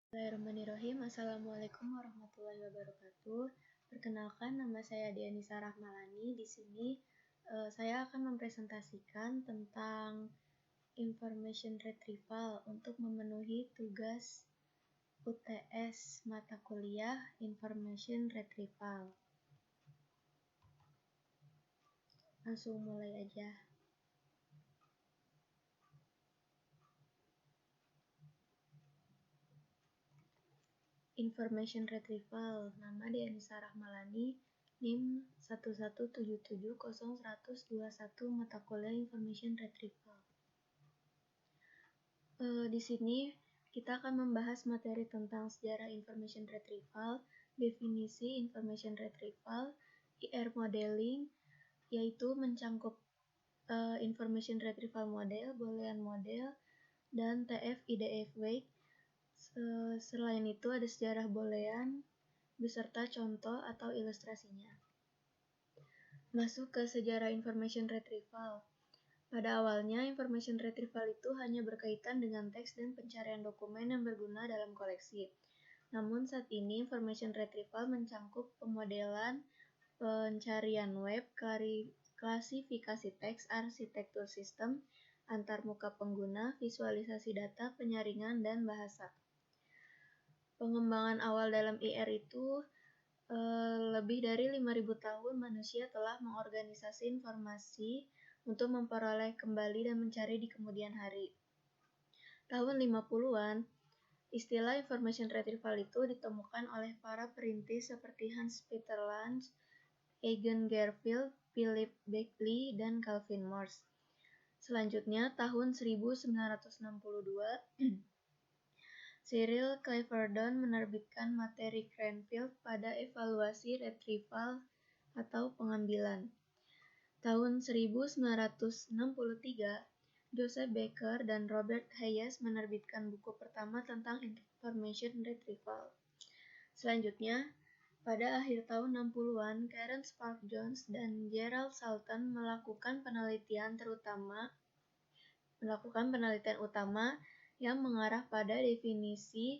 Bismillahirrahmanirrahim. Assalamualaikum warahmatullahi wabarakatuh. Perkenalkan, nama saya Dianisa Rahmalani. Di sini saya akan mempresentasikan tentang information retrieval untuk memenuhi tugas UTS mata kuliah information retrieval. Langsung mulai aja. Information retrieval, nama Dianisa Rahmalani, NIM 117701021 mata kuliah information retrieval. Di sini kita akan membahas materi tentang sejarah information retrieval, definisi information retrieval, IR modeling, yaitu mencangkup information retrieval model, boolean model, dan TF-IDF weight. Selain itu ada sejarah boolean beserta contoh atau ilustrasinya. Masuk ke sejarah information retrieval. Pada awalnya, information retrieval itu hanya berkaitan dengan teks dan pencarian dokumen yang berguna dalam koleksi. Namun saat ini, information retrieval mencangkup pemodelan, pencarian web, klasifikasi teks, arsitektur sistem, antarmuka pengguna, visualisasi data, penyaringan, dan bahasa. Pengembangan awal dalam IR itu lebih dari 5.000 tahun manusia telah mengorganisasi informasi untuk memperoleh kembali dan mencari di kemudian hari. Tahun 50-an, istilah information retrieval itu ditemukan oleh para perintis seperti Hans Peter Lange, Egon Garfield, Philip Beckley, dan Calvin Morse. Selanjutnya, tahun 1962, Cyril Cleverdon menerbitkan materi Cranfield pada evaluasi retrieval atau pengambilan. Tahun 1963, Joseph Baker dan Robert Hayes menerbitkan buku pertama tentang information retrieval. Selanjutnya, pada akhir tahun 60-an, Karen Spark Jones dan Gerald Salton melakukan penelitian utama yang mengarah pada definisi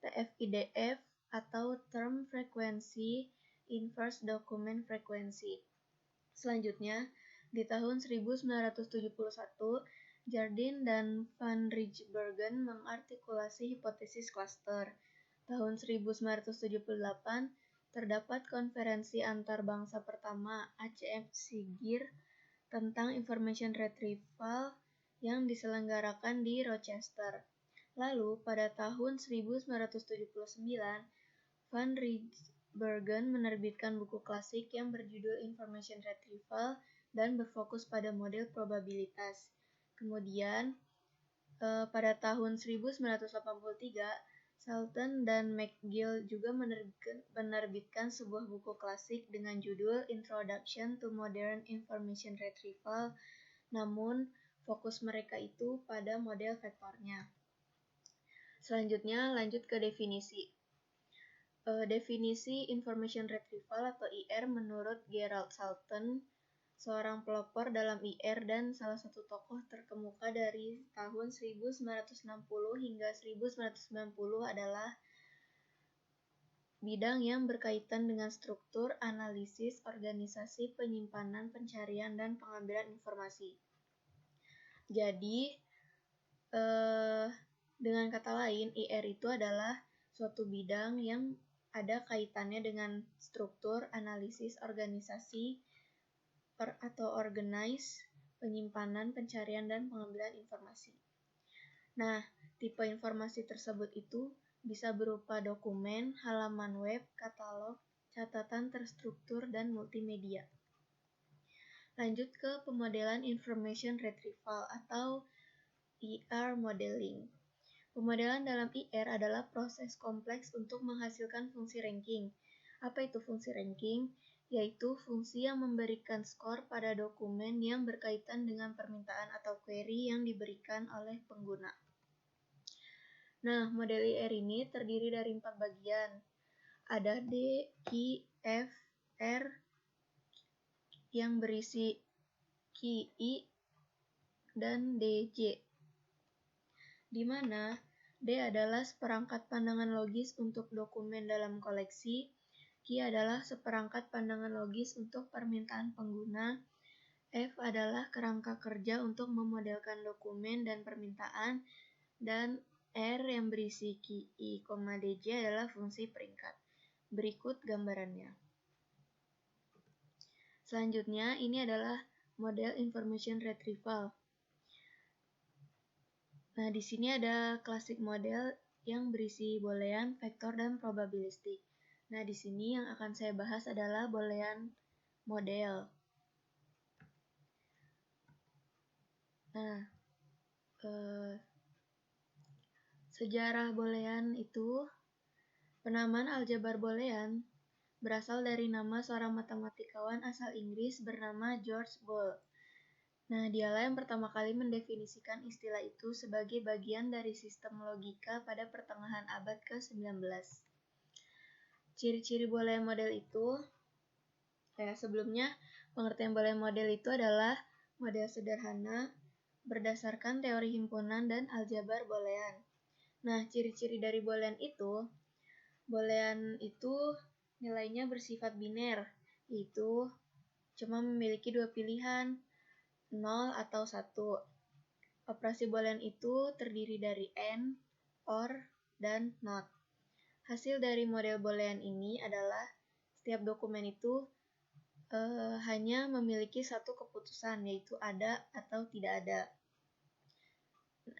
TF-IDF atau Term Frequency Inverse Document Frequency. Selanjutnya, di tahun 1971, Jardine dan Van Rijsbergen mengartikulasi hipotesis cluster. Tahun 1978, terdapat konferensi antar bangsa pertama ACF Sigir tentang information retrieval yang diselenggarakan di Rochester. Lalu, pada tahun 1979, Van Rijsbergen menerbitkan buku klasik yang berjudul Information Retrieval dan berfokus pada model probabilitas. Kemudian, pada tahun 1983, Salton dan McGill juga menerbitkan sebuah buku klasik dengan judul Introduction to Modern Information Retrieval, namun fokus mereka itu pada model vektornya. Selanjutnya, lanjut ke definisi. Definisi information retrieval atau IR menurut Gerald Salton, seorang pelopor dalam IR dan salah satu tokoh terkemuka dari tahun 1960 hingga 1990 adalah bidang yang berkaitan dengan struktur, analisis, organisasi, penyimpanan, pencarian, dan pengambilan informasi. Jadi, dengan kata lain, IR itu adalah suatu bidang yang ada kaitannya dengan struktur, analisis, organisasi, atau organize, penyimpanan, pencarian, dan pengambilan informasi. Nah, tipe informasi tersebut itu bisa berupa dokumen, halaman web, katalog, catatan terstruktur, dan multimedia. Lanjut ke pemodelan information retrieval atau IR modeling. Pemodelan dalam IR adalah proses kompleks untuk menghasilkan fungsi ranking. Apa itu fungsi ranking? Yaitu fungsi yang memberikan skor pada dokumen yang berkaitan dengan permintaan atau query yang diberikan oleh pengguna. Nah, model IR ini terdiri dari 4 bagian. Ada D, Q, F, R yang berisi QI dan DJ. Di mana D adalah seperangkat pandangan logis untuk dokumen dalam koleksi. Q adalah seperangkat pandangan logis untuk permintaan pengguna. F adalah kerangka kerja untuk memodelkan dokumen dan permintaan. Dan R yang berisi QI, DJ adalah fungsi peringkat. Berikut gambarannya. Selanjutnya, ini adalah model information retrieval. Nah, di sini ada classic model yang berisi boolean, vektor, dan probabilistik. Nah, di sini yang akan saya bahas adalah boolean model. Nah, sejarah boolean itu, penamaan aljabar boolean berasal dari nama seorang matematikawan asal Inggris bernama George Boole. Nah, dialah yang pertama kali mendefinisikan istilah itu sebagai bagian dari sistem logika pada pertengahan abad ke-19. Ciri-ciri boolean model itu, sebelumnya, pengertian boolean model itu adalah model sederhana berdasarkan teori himpunan dan aljabar boolean. Nah, ciri-ciri dari boolean itu nilainya bersifat biner, yaitu cuma memiliki dua pilihan, 0 atau 1. Operasi boolean itu terdiri dari AND, OR, dan NOT. Hasil dari model boolean ini adalah setiap dokumen itu hanya memiliki satu keputusan, yaitu ada atau tidak ada.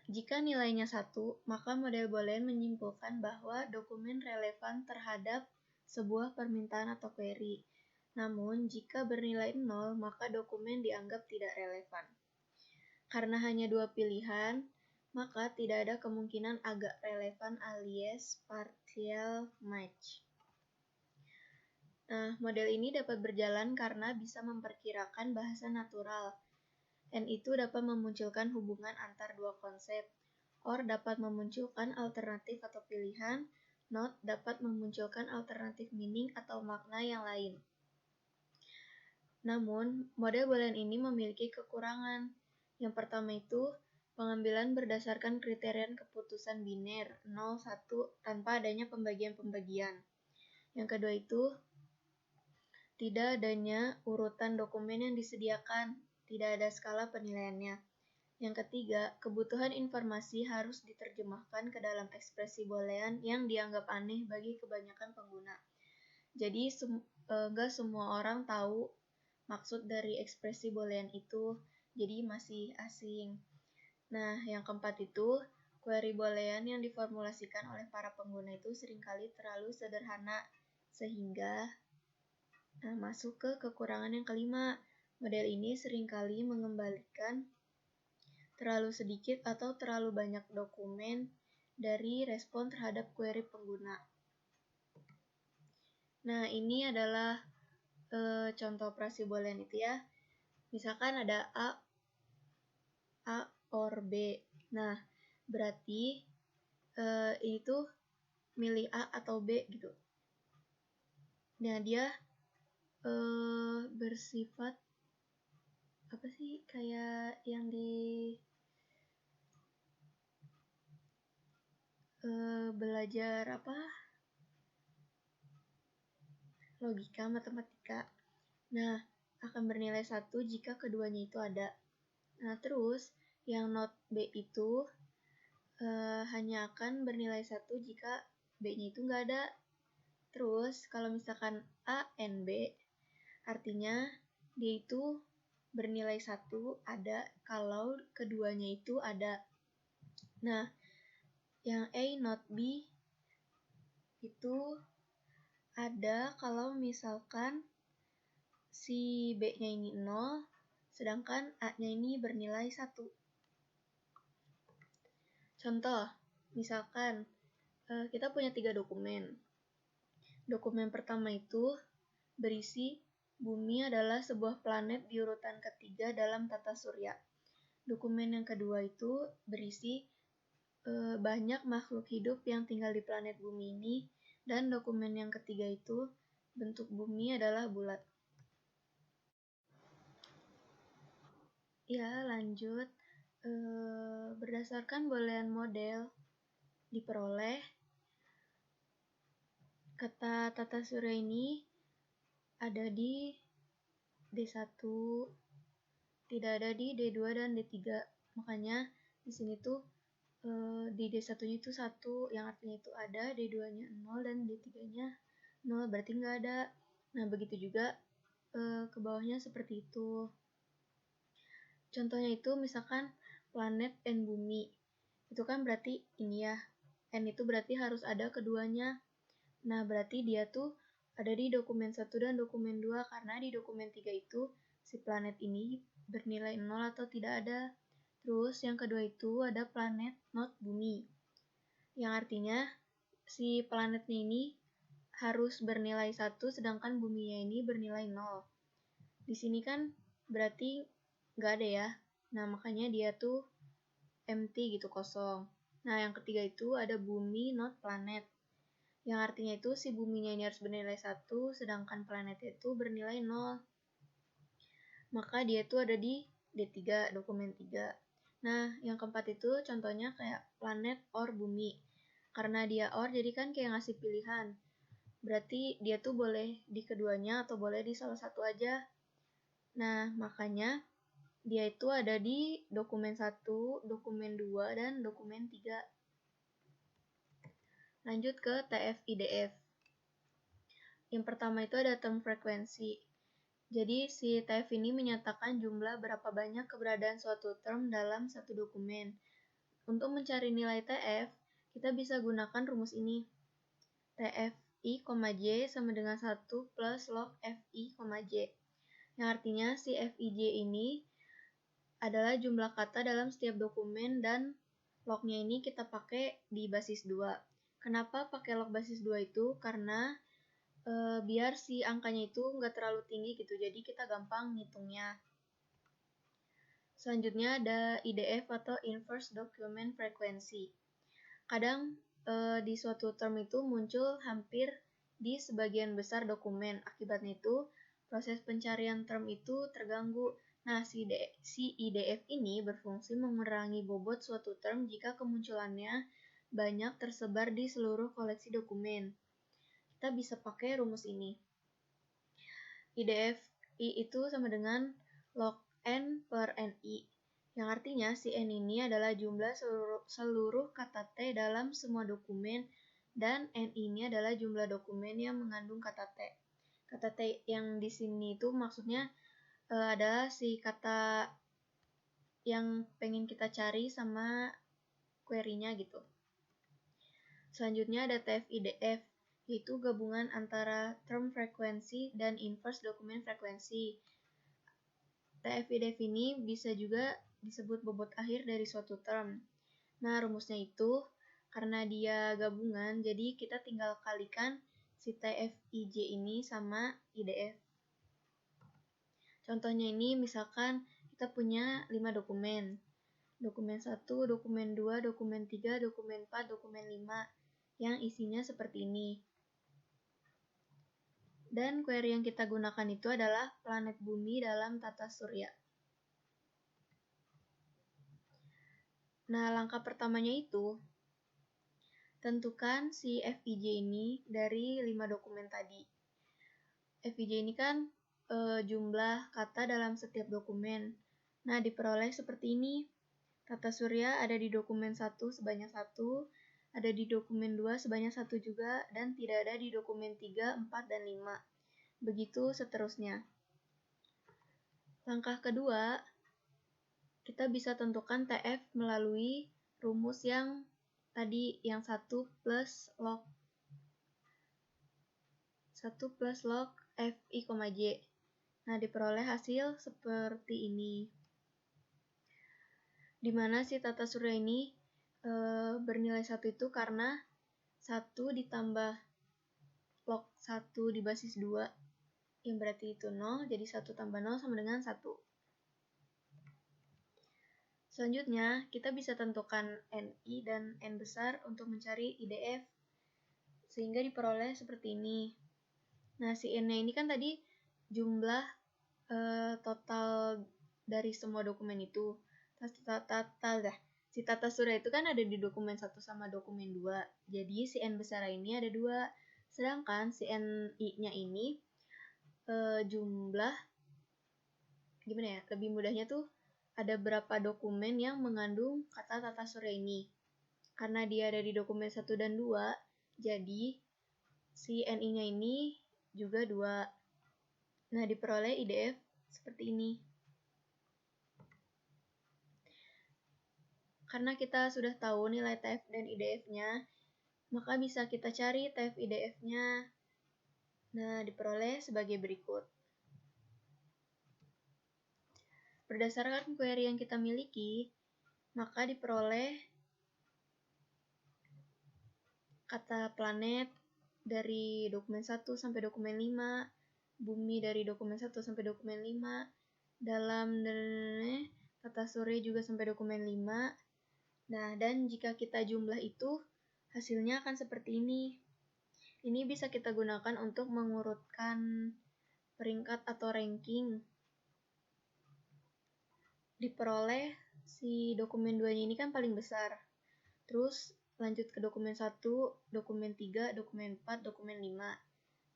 Jika nilainya 1, maka model boolean menyimpulkan bahwa dokumen relevan terhadap sebuah permintaan atau query. Namun, jika bernilai 0, maka dokumen dianggap tidak relevan. Karena hanya dua pilihan, maka tidak ada kemungkinan agak relevan alias partial match. Nah, model ini dapat berjalan karena bisa memperkirakan bahasa natural. And itu dapat memunculkan hubungan antar dua konsep. OR dapat memunculkan alternatif atau pilihan. NOT dapat memunculkan alternatif meaning atau makna yang lain. Namun, model boolean ini memiliki kekurangan. Yang pertama itu, pengambilan berdasarkan kriterian keputusan biner 0, 1 tanpa adanya pembagian-pembagian. Yang kedua itu, tidak adanya urutan dokumen yang disediakan, tidak ada skala penilaiannya. Yang ketiga, kebutuhan informasi harus diterjemahkan ke dalam ekspresi boolean yang dianggap aneh bagi kebanyakan pengguna. Jadi, nggak semua orang tahu maksud dari ekspresi boolean itu, jadi masih asing. Nah, yang keempat itu, query boolean yang diformulasikan oleh para pengguna itu seringkali terlalu sederhana, sehingga masuk ke kekurangan yang kelima. Model ini seringkali mengembalikan terlalu sedikit atau terlalu banyak dokumen dari respon terhadap query pengguna. Nah, ini adalah contoh operasi boolean itu ya. Misalkan ada A or B. Nah, berarti ini tuh milih A atau B gitu. Nah, dia bersifat apa sih, kayak yang di belajar apa? Logika, matematika. Nah, akan bernilai 1 jika keduanya itu ada. Nah, terus yang not B itu hanya akan bernilai 1 jika B-nya itu nggak ada. Terus, kalau misalkan A and B, artinya dia itu bernilai 1 ada kalau keduanya itu ada. Nah, yang A not B itu ada kalau misalkan si B-nya ini 0, sedangkan A-nya ini bernilai 1. Contoh, misalkan kita punya 3 dokumen. Dokumen pertama itu berisi Bumi adalah sebuah planet di urutan ketiga dalam tata surya. Dokumen yang kedua itu berisi banyak makhluk hidup yang tinggal di planet Bumi ini, dan dokumen yang ketiga itu bentuk Bumi adalah bulat. Ya, lanjut. Berdasarkan boolean model, diperoleh. Kata tata surya ini ada di D1, tidak ada di D2 dan D3. Makanya di sini tuh di D1-nya itu 1, yang artinya itu ada, D2-nya 0, dan D3-nya 0, berarti nggak ada. Nah, begitu juga ke bawahnya seperti itu. Contohnya itu misalkan planet N bumi. Itu kan berarti ini ya, N itu berarti harus ada keduanya. Nah, berarti dia tuh ada di dokumen 1 dan dokumen 2, karena di dokumen 3 itu si planet ini bernilai 0 atau tidak ada. Terus yang kedua itu ada planet not bumi, yang artinya si planetnya ini harus bernilai 1 sedangkan buminya ini bernilai 0. Di sini kan berarti nggak ada ya. Nah, makanya dia tuh empty gitu, kosong. Nah, yang ketiga itu ada bumi not planet, yang artinya itu si buminya ini harus bernilai 1 sedangkan planetnya itu bernilai 0. Maka dia tuh ada di D3, dokumen 3. Nah, yang keempat itu contohnya kayak planet or bumi. Karena dia or, jadi kan kayak ngasih pilihan. Berarti dia tuh boleh di keduanya atau boleh di salah satu aja. Nah, makanya dia itu ada di dokumen 1, dokumen 2, dan dokumen 3. Lanjut ke TF-IDF. Yang pertama itu ada term frekuensi. Jadi si TF ini menyatakan jumlah berapa banyak keberadaan suatu term dalam satu dokumen. Untuk mencari nilai TF, kita bisa gunakan rumus ini. TFI, J sama dengan 1 plus log FI, J. Yang artinya si FIJ ini adalah jumlah kata dalam setiap dokumen dan lognya ini kita pakai di basis 2. Kenapa pakai log basis 2 itu? Karena biar si angkanya itu nggak terlalu tinggi gitu, jadi kita gampang ngitungnya. Selanjutnya ada IDF atau Inverse Document Frequency. Kadang di suatu term itu muncul hampir di sebagian besar dokumen. Akibatnya itu proses pencarian term itu terganggu. Nah, si IDF ini berfungsi mengurangi bobot suatu term jika kemunculannya banyak tersebar di seluruh koleksi dokumen. Kita bisa pakai rumus ini. IDF I itu sama dengan log N per NI, yang artinya si N ini adalah jumlah seluruh kata T dalam semua dokumen, dan N ini adalah jumlah dokumen yang mengandung kata T. Kata T yang di sini itu maksudnya adalah si kata yang pengen kita cari sama query-nya gitu. Selanjutnya ada TF-IDF, yaitu gabungan antara term frekuensi dan inverse dokumen frekuensi. TF-IDF ini bisa juga disebut bobot akhir dari suatu term. Nah, rumusnya itu karena dia gabungan, jadi kita tinggal kalikan si TF-IJ ini sama IDF. Contohnya ini misalkan kita punya 5 dokumen. Dokumen 1, dokumen 2, dokumen 3, dokumen 4, dokumen 5. Yang isinya seperti ini. Dan query yang kita gunakan itu adalah planet bumi dalam tata surya. Nah, langkah pertamanya itu tentukan si FIJ ini dari 5 dokumen tadi. FIJ ini kan jumlah kata dalam setiap dokumen. Nah, diperoleh seperti ini. Tata surya ada di dokumen 1 sebanyak 1, ada di dokumen 2 sebanyak 1 juga, dan tidak ada di dokumen 3, 4, dan 5. Begitu seterusnya. Langkah kedua, kita bisa tentukan TF melalui rumus yang tadi, yang 1 plus log FI, J. Nah, diperoleh hasil seperti ini. Dimana si tata surya ini bernilai 1 itu karena 1 ditambah log 1 di basis 2, yang berarti itu 0, jadi 1 tambah 0 sama dengan 1. Selanjutnya, kita bisa tentukan NI dan N besar untuk mencari IDF, sehingga diperoleh seperti ini. Nah, si N-nya ini kan tadi jumlah total dari semua dokumen itu. Si tata surya itu kan ada di dokumen 1 sama dokumen 2. Jadi si N besar ini ada 2. Sedangkan si NI-nya ini jumlah, gimana ya, lebih mudahnya tuh ada berapa dokumen yang mengandung kata tata surya ini. Karena dia ada di dokumen 1 dan 2, jadi si NI-nya ini juga 2. Nah, diperoleh IDF seperti ini. Karena kita sudah tahu nilai TF dan IDF-nya, maka bisa kita cari TF IDF-nya. Nah, diperoleh sebagai berikut. Berdasarkan query yang kita miliki, maka diperoleh kata planet dari dokumen 1 sampai dokumen 5, bumi dari dokumen 1 sampai dokumen 5, dalam tata surya juga sampai dokumen 5. Nah, dan jika kita jumlah itu, hasilnya akan seperti ini. Ini bisa kita gunakan untuk mengurutkan peringkat atau ranking. Diperoleh si dokumen 2-nya ini kan paling besar. Terus lanjut ke dokumen 1, dokumen 3, dokumen 4, dokumen 5.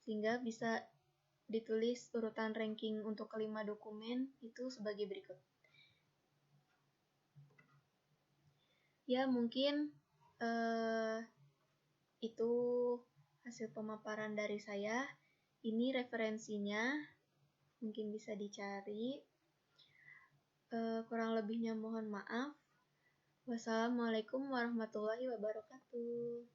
Sehingga bisa ditulis urutan ranking untuk kelima dokumen itu sebagai berikut. Ya, mungkin itu hasil pemaparan dari saya. Ini referensinya, mungkin bisa dicari. Kurang lebihnya mohon maaf. Wassalamualaikum warahmatullahi wabarakatuh.